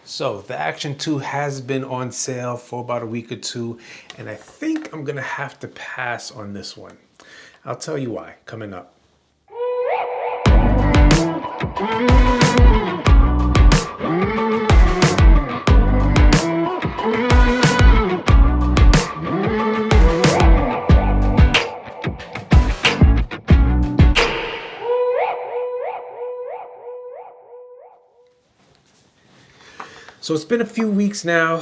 So the Action 2 has been on sale for about a week or two, and I think I'm gonna have to pass on this one. I'll tell you why coming up. So it's been a few weeks now.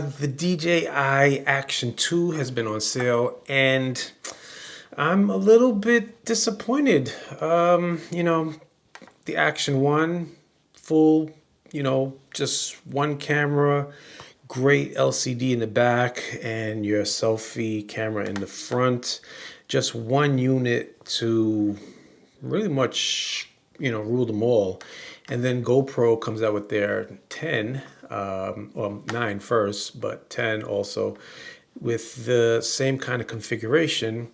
The DJI Action 2 has been on sale, and I'm a little bit disappointed. The Action 1, full, just one camera, great LCD in the back, and your selfie camera in the front. Just one unit to really much, rule them all. And then GoPro comes out with their 10, well, 9 first, but 10 also, with the same kind of configuration.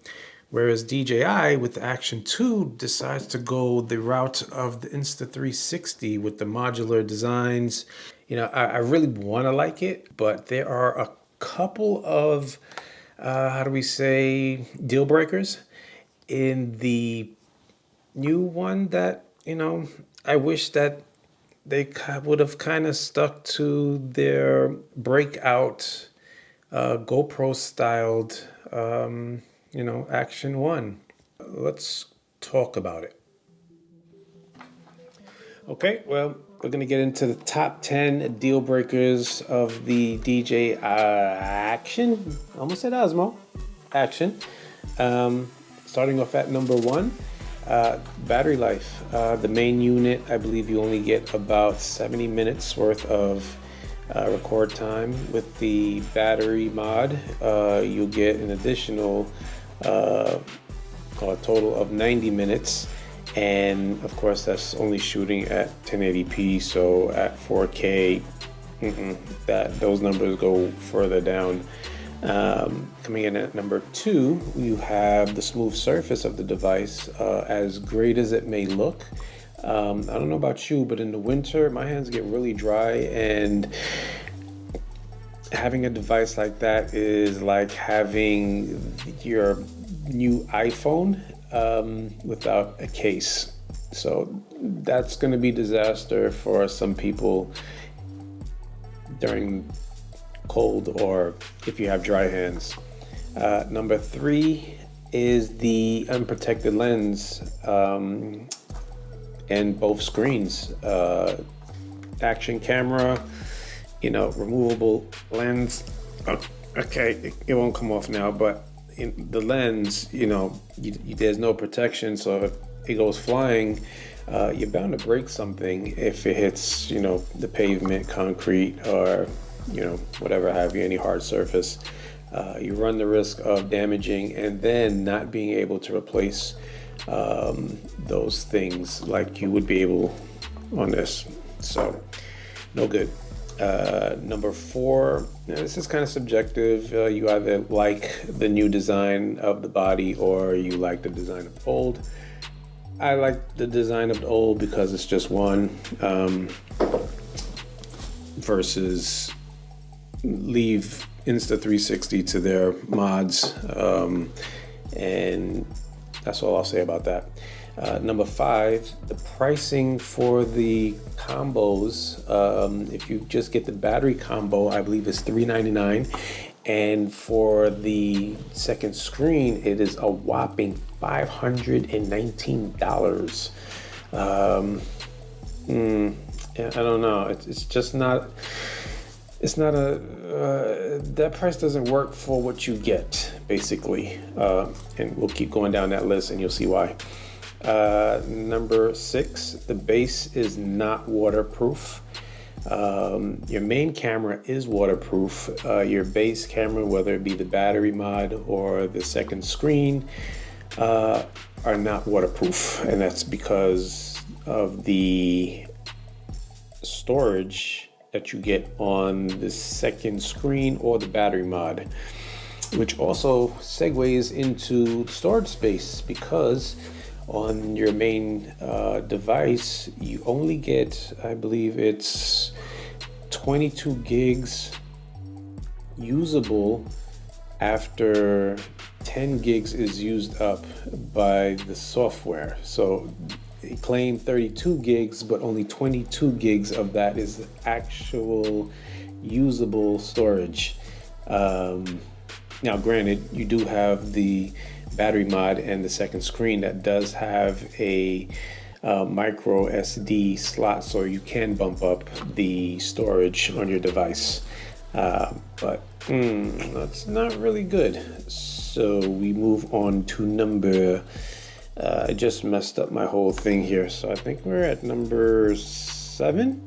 Whereas DJI with the Action 2 decides to go the route of the Insta360 with the modular designs. I really want to like it, but there are a couple of, deal breakers in the new one that, I wish that they would have kind of stuck to their breakout GoPro styled, Action 1. Let's talk about it. Okay, well, we're going to get into the top 10 deal breakers of the DJI Action. I almost said Osmo. Action. Starting off at number 1. Battery life. The main unit, I believe you only get about 70 minutes worth of record time. With the battery mod, you'll get an additional a total of 90 minutes. And of course, that's only shooting at 1080p. So at 4K, those numbers go further down. Coming in at number 2, you have the smooth surface of the device. As great as it may look, I don't know about you, but in the winter my hands get really dry, and having a device like that is like having your new iPhone without a case. So that's going to be disaster for some people during cold, or if you have dry hands. Number 3 is the unprotected lens and both screens. Action camera, removable lens. Okay, it won't come off now, but the lens, there's no protection, so if it goes flying, you're bound to break something if it hits, the pavement, concrete, or whatever have you, any hard surface. You run the risk of damaging and then not being able to replace those things like you would be able on this. So no good. Number 4, this is kind of subjective. You either like the new design of the body or you like the design of the old. I like the design of the old because it's just one, versus leave Insta360 to their mods, and that's all I'll say about that. Number 5, the pricing for the combos. If you just get the battery combo, I believe it's $399, and for the second screen, it is a whopping $519. I don't know. It's just not. It's not that price doesn't work for what you get, basically. And we'll keep going down that list and you'll see why. Number 6, the base is not waterproof. Your main camera is waterproof. Your base camera, whether it be the battery mod or the second screen, are not waterproof. And that's because of the storage that you get on the second screen or the battery mod, which also segues into storage space, because on your main device you only get, I believe it's 22 gigs usable after 10 gigs is used up by the software. So it claimed 32 gigs, but only 22 gigs of that is actual usable storage. Now, granted, you do have the battery mod and the second screen that does have a micro SD slot, so you can bump up the storage on your device. But that's not really good. So we move on to number, I just messed up my whole thing here. So I think we're at number 7.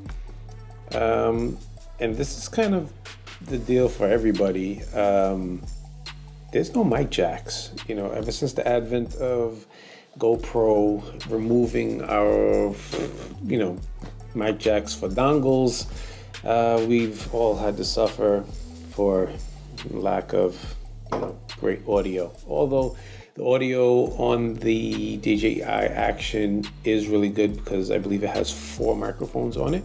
And this is kind of the deal for everybody. There's no mic jacks. You know, ever since the advent of GoPro removing our, mic jacks for dongles, we've all had to suffer for lack of, great audio. Although the audio on the DJI Action is really good because I believe it has 4 microphones on it.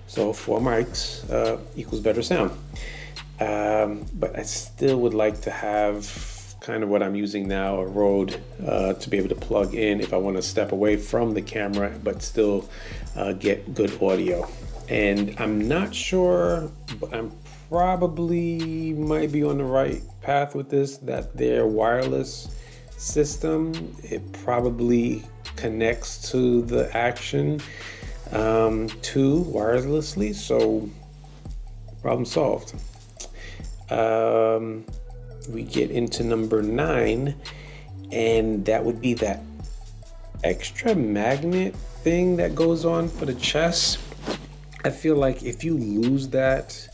So 4 mics equals better sound. But I still would like to have kind of what I'm using now, a Rode, to be able to plug in if I want to step away from the camera, but still get good audio. And I'm not sure, but I'm probably might be on the right path with this, that their wireless system, it probably connects to the Action 2 wirelessly, so problem solved. We get into number 9, and that would be that extra magnet thing that goes on for the chest. I feel like if you lose that,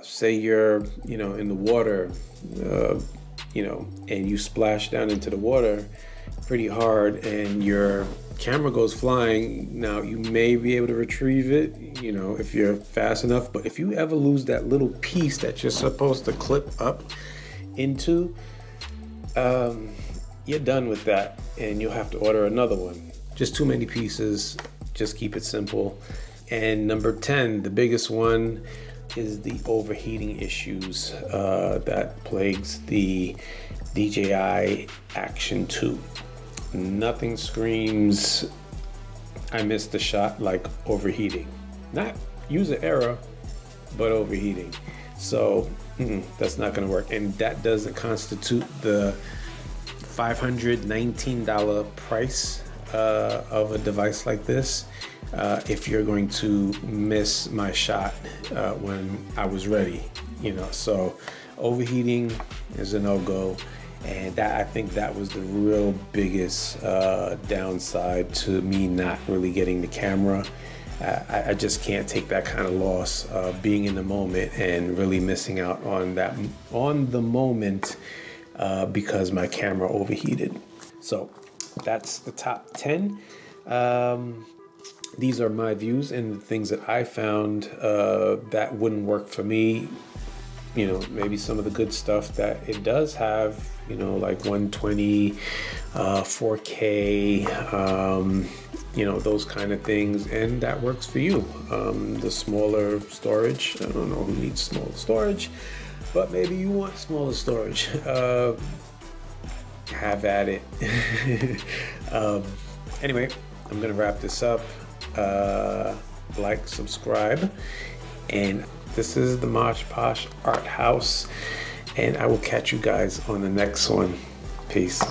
say you're, in the water, and you splash down into the water pretty hard and your camera goes flying, now you may be able to retrieve it, if you're fast enough. But if you ever lose that little piece that you're supposed to clip up into, you're done with that and you'll have to order another one. Just too many pieces. Just keep it simple. And number 10, the biggest one, is the overheating issues that plagues the DJI Action 2. Nothing screams, I missed the shot, like overheating. Not user error, but overheating. So that's not going to work. And that doesn't constitute the $519 price of a device like this. If you're going to miss my shot when I was ready, so overheating is a no-go. And that, I think that was the real biggest downside to me not really getting the camera. I just can't take that kind of loss, being in the moment and really missing out on that on the moment because my camera overheated. So that's the top 10. These are my views and the things that I found that wouldn't work for me. Maybe some of the good stuff that it does have, like 120, 4K, those kind of things, and that works for you. The smaller storage, I don't know who needs smaller storage, but maybe you want smaller storage. Have at it. Anyway, I'm gonna wrap this up. Like, subscribe, and this is the Mosh Posh Art House, and I will catch you guys on the next one. Peace.